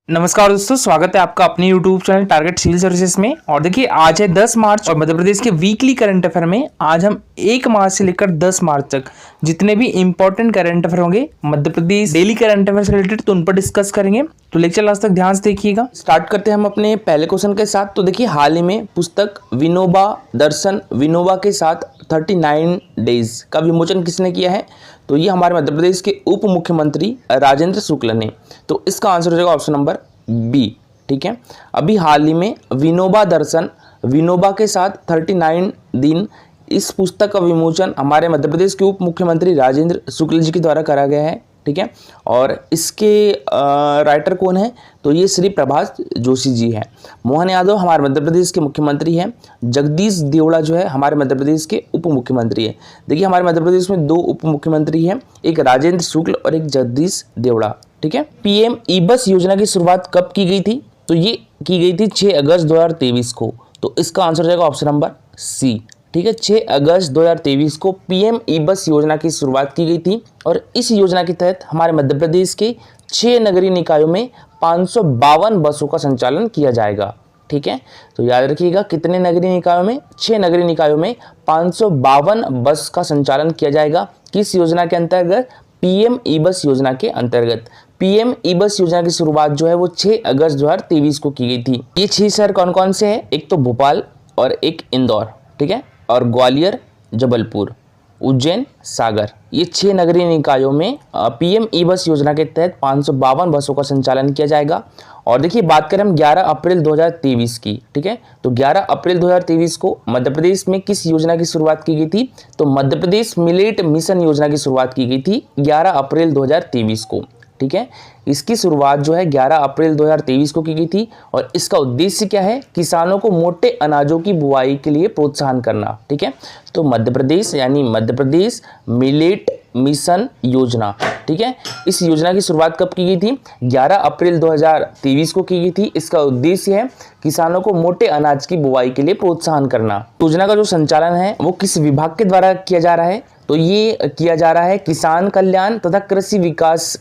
नमस्कार दोस्तों, स्वागत है आपका अपने YouTube channel target civil services में। और देखिए आज है 10 मार्च और मध्य प्रदेश के वीकली करंट अफेयर में आज हम 1 मार्च से लेकर 10 मार्च तक जितने भी इंपॉर्टेंट करंट अफेयर होंगे Madhya Pradesh daily current affair से रिलेटेड तो उन पर डिस्कस करेंगे। तो लेक्चर लास्ट तक ध्यान से देखिएगा। स्टार्ट करते हैं हम अपने पहले क्वेश्चन के साथ। तो देखिए हाल ही में पुस्तक विनोबा दर्शन विनोबा के साथ 39 डेज का विमोचन किसने किया है? तो ये हमारे मध्य प्रदेश के उप मुख्यमंत्री राजेंद्र शुक्ल ने। तो इसका आंसर हो जाएगा ऑप्शन नंबर बी। ठीक है, अभी हाल ही में विनोबा दर्शन विनोबा के साथ 39 दिन इस पुस्तक का विमोचन हमारे मध्य प्रदेश के उप मुख्यमंत्री राजेंद्र शुक्ल जी के द्वारा करा गया है। ठीक है, और इसके राइटर कौन है? तो ये श्री प्रभाष जोशी जी हैं। मोहन यादव हमारे मध्य प्रदेश के मुख्यमंत्री हैं। जगदीश देवड़ा जो है हमारे मध्य प्रदेश के उप मुख्यमंत्री हैं। देखिए हमारे मध्य प्रदेश में 2 उप मुख्यमंत्री हैं, एक राजेंद्र शुक्ल और एक जगदीश देवड़ा। ठीक है, पीएम ई बस योजना की शुरुआत कब की गई थी? तो ये की गई थी 6 अगस्त 2023 को। तो इसका आंसर हो जाएगा ऑप्शन नंबर सी। ठीक है, 6 अगस्त 2023 को पीएम ई बस योजना की शुरुआत की गई थी और इस योजना के तहत हमारे मध्य प्रदेश के 6 नगरीय निकायों में 552 बसों का संचालन किया जाएगा। ठीक है, तो याद रखिएगा कितने नगरीय निकायों में? 6 नगरीय निकायों में 552 बस का संचालन किया जाएगा। किस योजना के अंतर्गत? पीएम ई बस योजना के अंतर्गत। पीएम ई बस योजना की शुरुआत जो है वो 6 अगस्त 2023 को की गई थी। ये 6 शहर कौन कौन से हैं? एक तो भोपाल और एक इंदौर, ठीक है, और ग्वालियर, जबलपुर, उज्जैन, सागर। ये 6 नगरीय निकायों में पीएम ई बस योजना के तहत 552 बसों का संचालन किया जाएगा। और देखिए बात करें हम 11 अप्रैल 2023 की। ठीक है, तो 11 अप्रैल 2023 को मध्य प्रदेश में किस योजना की शुरुआत की गई थी? तो मध्य प्रदेश मिलेट मिशन योजना की शुरुआत की गई थी 11 अप्रैल 2023 को। ठीक है, इसकी शुरुआत जो है 11 अप्रैल 2023 को की गई थी और इसका उद्देश्य क्या है? किसानों को मोटे अनाजों की बुआई के लिए प्रोत्साहन करना। ठीक है, तो मध्य प्रदेश यानी मध्य प्रदेश मिलेट मिशन योजना। ठीक है, इस योजना की शुरुआत कब की गई थी? 11 अप्रैल 2023 को की गई थी। इसका उद्देश्य है किसानों को मोटे अनाज की बुआई के लिए प्रोत्साहन करना। योजना का जो संचालन है वो किस विभाग के द्वारा किया जा रहा है? तो ये किया जा रहा है किसान कल्याण तथा कृषि विकास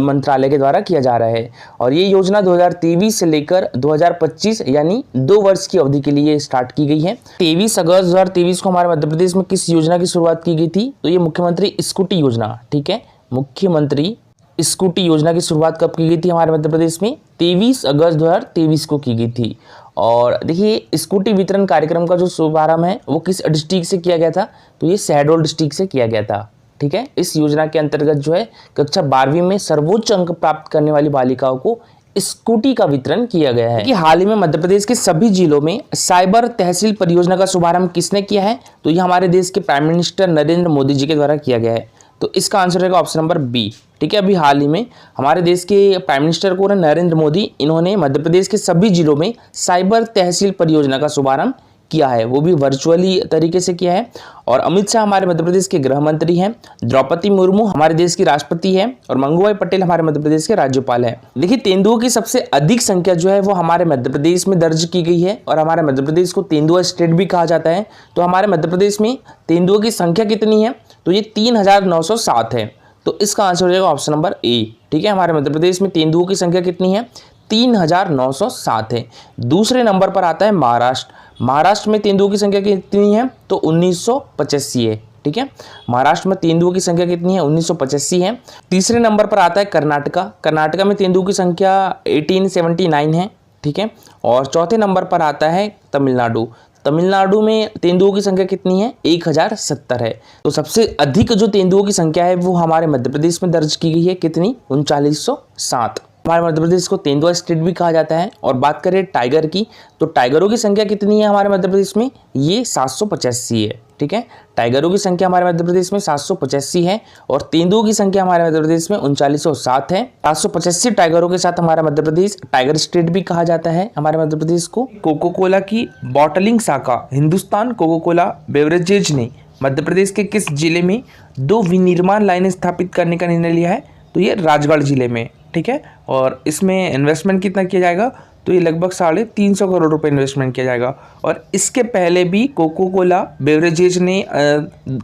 मंत्रालय के द्वारा किया जा रहा है। और ये योजना 2023 से लेकर 2025 यानी 2 वर्ष की अवधि के लिए स्टार्ट की गई है। 23 अगस्त 2023 को हमारे मध्य प्रदेश में किस योजना की शुरुआत की गई थी? तो ये मुख्यमंत्री स्कूटी योजना। ठीक है, मुख्यमंत्री स्कूटी योजना की शुरुआत कब की गई थी हमारे मध्य प्रदेश में? 23 अगस्त 2023 को की गई थी। और देखिए स्कूटी वितरण कार्यक्रम का जो शुभारंभ है वो किस डिस्ट्रिक्ट से किया गया था? तो ये शहडोल डिस्ट्रिक्ट से किया गया था। ठीक है, इस योजना के अंतर्गत जो है कक्षा 12वीं में सर्वोच्च अंक प्राप्त करने वाली बालिकाओं को स्कूटी का वितरण किया गया है। कि हाल ही में मध्य प्रदेश के सभी जिलों में साइबर तहसील परियोजना का शुभारंभ किसने किया है? तो ये हमारे देश के प्राइम मिनिस्टर नरेंद्र मोदी जी के द्वारा किया गया है। तो इसका आंसर रहेगा ऑप्शन नंबर बी। ठीक है, अभी हाल ही में हमारे देश के प्राइम मिनिस्टर को नरेंद्र मोदी, इन्होंने मध्य प्रदेश के सभी जिलों में साइबर तहसील परियोजना का शुभारंभ किया है, वो भी वर्चुअली तरीके से किया है। और अमित शाह हमारे मध्य प्रदेश के गृह मंत्री हैं, द्रौपदी मुर्मू हमारे देश की राष्ट्रपति हैं और मंगूभाई पटेल हमारे मध्य प्रदेश के राज्यपाल हैं। देखिए तेंदुओं की सबसे अधिक संख्या जो है वो हमारे मध्य प्रदेश में दर्ज की गई है और हमारे मध्य प्रदेश को तेंदुआ स्टेट भी कहा जाता है। तो हमारे मध्य प्रदेश में तेंदुओं की संख्या कितनी है? तो ये 3907 है। तो इसका आंसर हो जाएगा ऑप्शन नंबर ए। ठीक है, हमारे मध्य प्रदेश में तेंदुओं की संख्या कितनी है? 3907 है। दूसरे नंबर पर आता है महाराष्ट्र। महाराष्ट्र में तेंदुओं की संख्या कितनी है? तो 1985 है। ठीक है, महाराष्ट्र में तेंदुओं की संख्या कितनी है? 1985 है। तीसरे नंबर पर आता है कर्नाटका। कर्नाटका में तेंदुओं की संख्या 1879 है। ठीक है, और चौथे नंबर पर आता है तमिलनाडु। तमिलनाडु में तेंदुओं की संख्या कितनी है? 1070 है। तो सबसे अधिक जो तेंदुओं की संख्या है वो हमारे मध्य प्रदेश में दर्ज की गई है। कितनी? 3907। हमारे मध्य प्रदेश को तेंदुआ स्टेट भी कहा जाता है। और बात करें टाइगर की, तो टाइगरों की संख्या कितनी है हमारे मध्य प्रदेश में? ये 785 है। ठीक है, टाइगरों की संख्या हमारे मध्य प्रदेश में 785 है और तेंदुओं की संख्या हमारे मध्य प्रदेश में 3907 है। 785 टाइगरों के साथ हमारा मध्य प्रदेश टाइगर स्टेट भी कहा जाता है हमारे मध्य प्रदेश को। कोको कोला की बॉटलिंग शाखा हिंदुस्तान कोको कोला बेवरेजेज ने मध्य प्रदेश के किस जिले में 2 विनिर्माण लाइनें स्थापित करने का निर्णय लिया है? तो ये राजगढ़ जिले में। ठीक है, और इसमें इन्वेस्टमेंट कितना किया जाएगा? तो ये लगभग 350 करोड़ रुपए इन्वेस्टमेंट किया जाएगा। और इसके पहले भी कोको कोला बेवरेजेज ने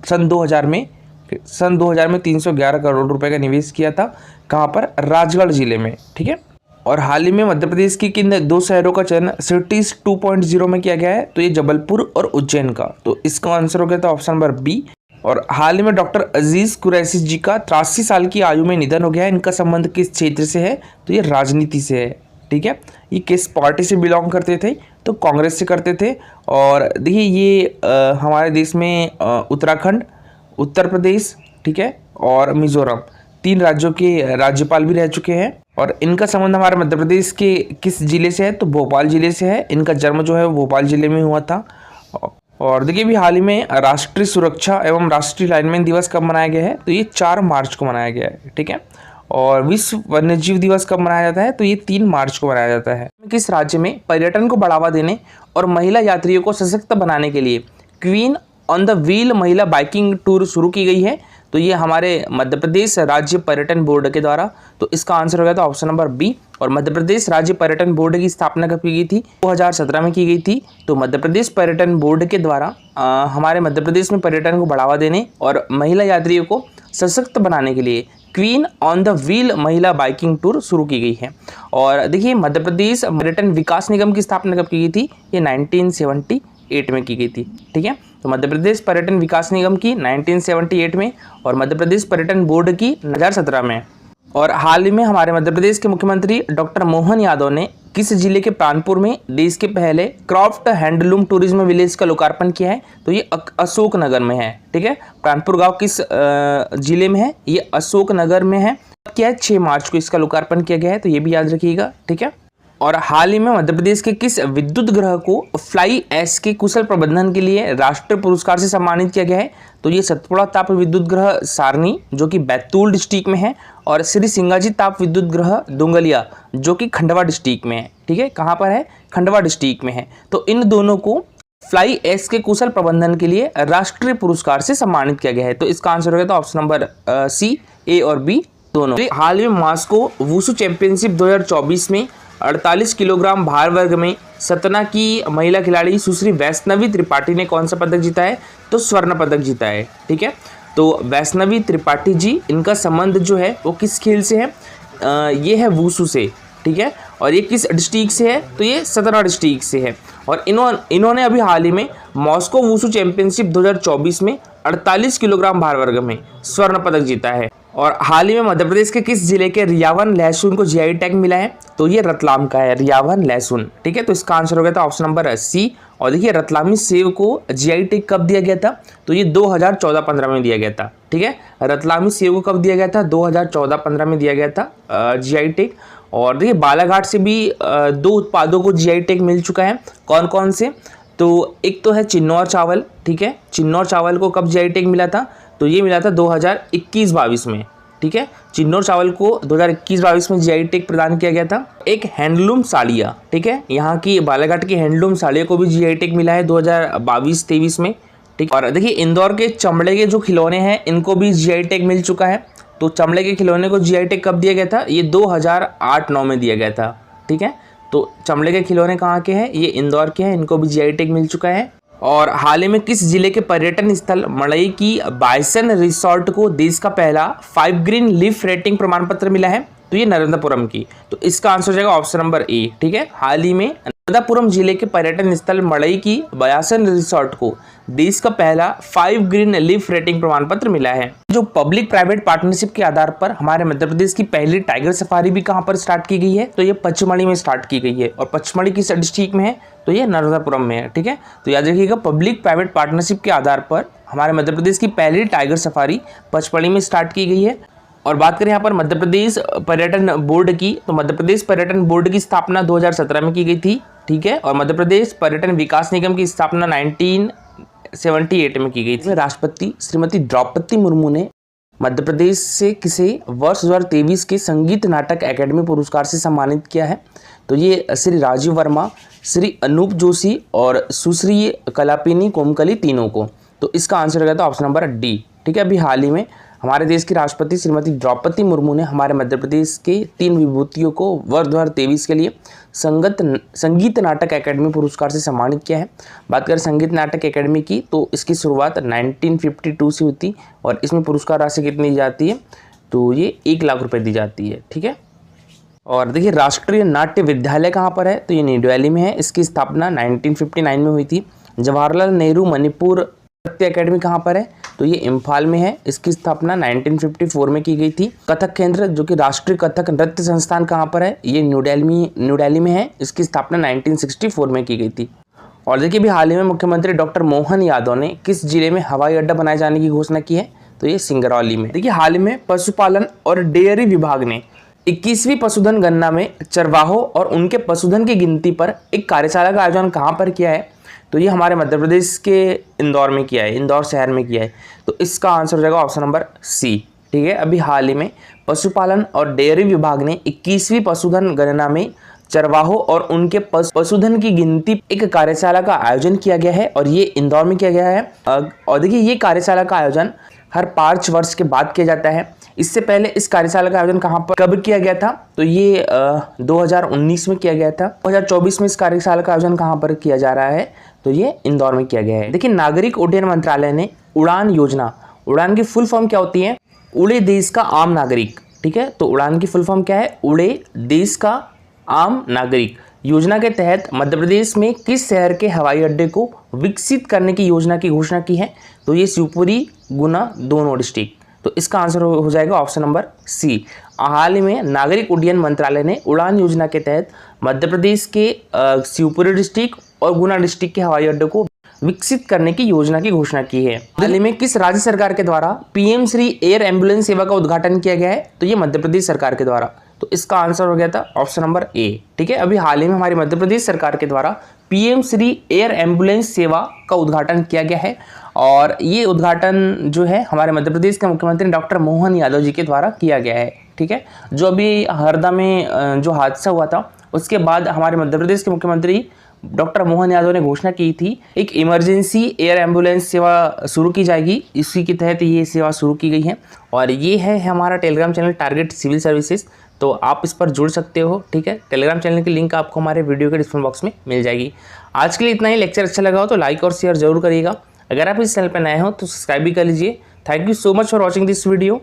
सन 2000 में 311 करोड़ रुपए का निवेश किया था। कहाँ पर? राजगढ़ जिले में। ठीक है, और हाल ही में मध्य प्रदेश की किन दो शहरों का चयन सिटीज 2.0 में किया गया है? तो ये जबलपुर और उज्जैन का। तो इसका आंसर हो गया था ऑप्शन नंबर बी। और हाल ही में डॉक्टर अजीज कुरैशी जी का 83 साल की आयु में निधन हो गया है। इनका संबंध किस क्षेत्र से है? तो ये राजनीति से है। ठीक है, ये किस पार्टी से बिलोंग करते थे? तो कांग्रेस से करते थे। और देखिए ये हमारे देश में उत्तराखंड, उत्तर प्रदेश, ठीक है, और मिजोरम, 3 राज्यों के राज्यपाल भी रह चुके हैं। और इनका संबंध हमारे मध्य प्रदेश के किस जिले से है? तो भोपाल जिले से है। इनका जन्म जो है वो भोपाल जिले में हुआ था। और देखिए अभी हाल ही में राष्ट्रीय सुरक्षा एवं राष्ट्रीय लाइनमैन दिवस कब मनाया गया है? तो ये 4 मार्च को मनाया गया है। ठीक है, और विश्व वन्यजीव दिवस कब मनाया जाता है? तो ये 3 मार्च को मनाया जाता है। किस राज्य में पर्यटन को बढ़ावा देने और महिला यात्रियों को सशक्त बनाने के लिए क्वीन ऑन द व्हील महिला बाइकिंग टूर शुरू की गई है? तो ये हमारे मध्य प्रदेश राज्य पर्यटन बोर्ड के द्वारा। तो इसका आंसर हो गया था ऑप्शन नंबर बी। और मध्य प्रदेश राज्य पर्यटन बोर्ड की स्थापना कब की गई थी? 2017 में की गई थी। तो मध्य प्रदेश पर्यटन बोर्ड के द्वारा हमारे मध्य प्रदेश में पर्यटन को बढ़ावा देने और महिला यात्रियों को सशक्त बनाने के लिए क्वीन ऑन द व्हील महिला बाइकिंग टूर शुरू की गई है। और देखिए मध्य प्रदेश पर्यटन विकास निगम की स्थापना कब की गई थी? ये 1978 में की गई थी। ठीक है, तो मध्य प्रदेश पर्यटन विकास निगम की 1978 में और मध्य प्रदेश पर्यटन बोर्ड की 2017 में। और हाल ही में हमारे मध्य प्रदेश के मुख्यमंत्री डॉक्टर मोहन यादव ने किस जिले के प्राणपुर में देश के पहले क्राफ्ट हैंडलूम टूरिज्म विलेज का लोकार्पण किया है? तो ये अशोकनगर में है। ठीक है, प्राणपुर गांव किस जिले में है? ये अशोकनगर में है। क्या है? 6 मार्च को इसका लोकार्पण किया गया है। तो ये भी याद रखिएगा। ठीक है, और हाल ही में मध्य प्रदेश के किस विद्युत ग्रह को फ्लाई ऐश के कुशल प्रबंधन के लिए राष्ट्रीय पुरस्कार से सम्मानित किया गया है? तो ये सतपुड़ा ताप विद्युत ग्रह सारणी जो कि बैतूल डिस्ट्रिक्ट में है, और श्री सिंगाजी ताप विद्युत ग्रह दुंगलिया जो कि खंडवा डिस्ट्रिक्ट में है। ठीक है, कहाँ पर है? खंडवा डिस्ट्रिक्ट में है। तो इन दोनों को फ्लाई ऐश के कुशल प्रबंधन के लिए राष्ट्रीय पुरस्कार से सम्मानित किया गया है। तो इसका आंसर हो गया था ऑप्शन नंबर सी, ए और बी दोनों। हाल ही में मास्को वुशु चैंपियनशिप 2024 में 48 किलोग्राम भार वर्ग में सतना की महिला खिलाड़ी सुश्री वैष्णवी त्रिपाठी ने कौन सा पदक जीता है? तो स्वर्ण पदक जीता है। ठीक है, तो वैष्णवी त्रिपाठी जी, इनका संबंध जो है वो किस खेल से है? ये है वुशु से। ठीक है, और ये किस डिस्ट्रिक्ट से है? तो ये सतना डिस्ट्रिक्ट से है। और इन्होंने अभी हाल ही में मॉस्को वुशु चैंपियनशिप 2024 में 48 किलोग्राम भार वर्ग में स्वर्ण पदक जीता है। और हाल ही में मध्य प्रदेश के किस जिले के रियावन लहसुन को जीआई टैग मिला है? तो ये रतलाम का है, रियावन लहसुन। ठीक है, तो इसका आंसर हो गया था ऑप्शन नंबर सी। और देखिए रतलामी सेव को जीआई टैग कब दिया गया था? तो ये 2014-15 में दिया गया था। ठीक है, रतलामी सेव को कब दिया गया था? 2014-15 में दिया गया था जीआई टैग। और देखिए बालाघाट से भी 2 उत्पादों को जीआई टैग मिल चुका है। कौन कौन से? तो एक तो है चिन्नौर चावल। ठीक है, चिन्नौर चावल को कब जीआई टैग मिला था? तो ये मिला था 2021-22 में। ठीक है, चिन्नौर चावल को 2021-22 में जीआई टैग प्रदान किया गया था। एक हैंडलूम साड़ियाँ, ठीक है, यहाँ की बालाघाट की हैंडलूम साड़ियों को भी जीआई टैग मिला है 2022-23 में। ठीक, और देखिए इंदौर के चमड़े के जो खिलौने हैं इनको भी जीआई टैग मिल चुका है। तो चमड़े के खिलौने को जीआई टैग कब दिया गया था? ये 2008-9 में दिया गया था। ठीक है, तो चमड़े के खिलौने कहाँ के हैं? ये इंदौर के हैं, इनको भी जीआई टैग मिल चुका है। और हाल ही में किस जिले के पर्यटन स्थल मड़ई की बाइसन रिसोर्ट को देश का पहला 5 ग्रीन लीफ रेटिंग प्रमाण पत्र मिला है? तो ये नर्मदापुरम की। तो इसका आंसर हो जाएगा ऑप्शन नंबर ए। ठीक है, हाल ही में नर्मदापुरम जिले के पर्यटन स्थल मड़ई की बाइसन रिसोर्ट को देश का पहला 5 ग्रीन लीफ रेटिंग प्रमाण पत्र मिला है। जो पब्लिक प्राइवेट पार्टनरशिप के आधार पर हमारे मध्य प्रदेश की पहली टाइगर सफारी भी कहां पर स्टार्ट की गई है? तो ये पचमढ़ी में स्टार्ट की गई है। और पचमढ़ी किस डिस्ट्रिक्ट में है? तो ये नर्मदापुरम में है। ठीक है, तो याद रखिएगा पब्लिक प्राइवेट पार्टनरशिप के आधार पर हमारे मध्य प्रदेश की पहली टाइगर सफारी पचमढ़ी में स्टार्ट की गई है। और बात करें यहाँ पर मध्य प्रदेश पर्यटन बोर्ड की, तो मध्य प्रदेश पर्यटन बोर्ड की स्थापना 2017 में की गई थी। ठीक है, और मध्य प्रदेश पर्यटन विकास निगम की स्थापना 1978 में की गई थी। राष्ट्रपति श्रीमती द्रौपदी मुर्मू ने मध्य प्रदेश से किसे वर्ष 2023 के संगीत नाटक अकेडमी पुरस्कार से सम्मानित किया है? तो ये श्री राजीव वर्मा, श्री अनूप जोशी और सुश्री कलापिनी कोमकली, तीनों को। तो इसका आंसर हो गया था ऑप्शन नंबर डी। ठीक है, अभी हाल ही में हमारे देश की राष्ट्रपति श्रीमती द्रौपदी मुर्मू ने हमारे मध्य प्रदेश के 3 विभूतियों को वर्ष 2023 के लिए संगीत नाटक अकेडमी पुरस्कार से सम्मानित किया है। बात करें संगीत नाटक अकेडमी की, तो इसकी शुरुआत 1952 से हुई और इसमें पुरस्कार राशि कितनी दी जाती है? तो ये 1 लाख रुपए दी जाती है। ठीक है, और देखिए राष्ट्रीय नाट्य विद्यालय कहाँ पर है, तो ये न्यू दिल्ली में है। इसकी स्थापना 1959 में हुई थी। जवाहरलाल नेहरू मणिपुर नृत्य अकेडमी कहाँ पर है, तो ये इम्फाल में है। इसकी स्थापना 1954 में की गई थी। कथक केंद्र जो कि राष्ट्रीय कथक नृत्य संस्थान कहाँ पर है, ये न्यू दिल्ली में है। इसकी स्थापना 1964 में की गई थी। और देखिए भी हाल ही में मुख्यमंत्री डॉक्टर मोहन यादव ने किस जिले में हवाई अड्डा बनाए जाने की घोषणा की है, तो ये सिंगरौली में। देखिए हाल ही में पशुपालन और डेयरी विभाग ने 21वीं पशुधन गणना में चरवाहों और उनके पशुधन की गिनती पर एक कार्यशाला का आयोजन कहाँ पर किया है, तो ये हमारे मध्य प्रदेश के इंदौर में किया है, इंदौर शहर में किया है। तो इसका आंसर हो जाएगा ऑप्शन नंबर सी। ठीक है, अभी हाल ही में पशुपालन और डेयरी विभाग ने 21वीं पशुधन गणना में चरवाहों और उनके पशुधन की गिनती एक कार्यशाला का आयोजन किया गया है और ये इंदौर में किया गया है। और देखिए ये कार्यशाला का आयोजन हर 5 वर्ष के बाद किया जाता है। इससे पहले इस कार्यशाला का आयोजन कहाँ पर कब किया गया था, तो ये 2019 में किया गया था। 2024 में इस कार्यशाला का आयोजन कहाँ पर किया जा रहा है, तो ये इंदौर में किया गया है। देखिए नागरिक उड्डयन मंत्रालय ने उड़ान योजना, उड़ान की फुल फॉर्म क्या होती है, उड़े देश का आम नागरिक। ठीक है, तो उड़ान की फुल फॉर्म क्या है, उड़े देश का आम नागरिक योजना के तहत मध्य प्रदेश में किस शहर के हवाई अड्डे को विकसित करने की योजना की घोषणा की है, तो ये शिवपुरी गुना दोनों डिस्ट्रिक्ट। तो इसका आंसर हो जाएगा ऑप्शन नंबर सी। हाल ही में नागरिक उड्डयन मंत्रालय ने उड़ान योजना के तहत मध्य प्रदेश के शिवपुरी डिस्ट्रिक्ट और गुना डिस्ट्रिक्ट के हवाई अड्डे को विकसित करने की योजना की घोषणा की है। हाल ही में किस राज्य सरकार के द्वारा पीएम श्री एयर एम्बुलेंस सेवा का उद्घाटन किया गया है, तो ये मध्य प्रदेश सरकार के द्वारा। तो इसका आंसर हो गया था ऑप्शन नंबर ए। ठीक है, अभी हाल ही में हमारी मध्य प्रदेश सरकार के द्वारा पीएम श्री एयर एम्बुलेंस सेवा का उद्घाटन किया गया है और ये उद्घाटन जो है हमारे मध्य प्रदेश के मुख्यमंत्री डॉक्टर मोहन यादव जी के द्वारा किया गया है। ठीक है, जो अभी हरदा में जो हादसा हुआ था उसके बाद हमारे मध्य प्रदेश के मुख्यमंत्री डॉक्टर मोहन यादव ने घोषणा की थी एक इमरजेंसी एयर एम्बुलेंस सेवा शुरू की जाएगी। इसी के तहत ये सेवा शुरू की गई है और ये है हमारा Telegram channel target civil services. तो आप इस पर जुड़ सकते हो। ठीक है, टेलीग्राम चैनल की लिंक आपको हमारे वीडियो के डिस्क्रिप्शन बॉक्स में मिल जाएगी। आज के लिए इतना ही। लेक्चर अच्छा लगा हो तो लाइक और शेयर जरूर करिएगा। अगर आप इस चैनल पर नए हो तो सब्सक्राइब भी कर लीजिए। Thank you so much for watching this video.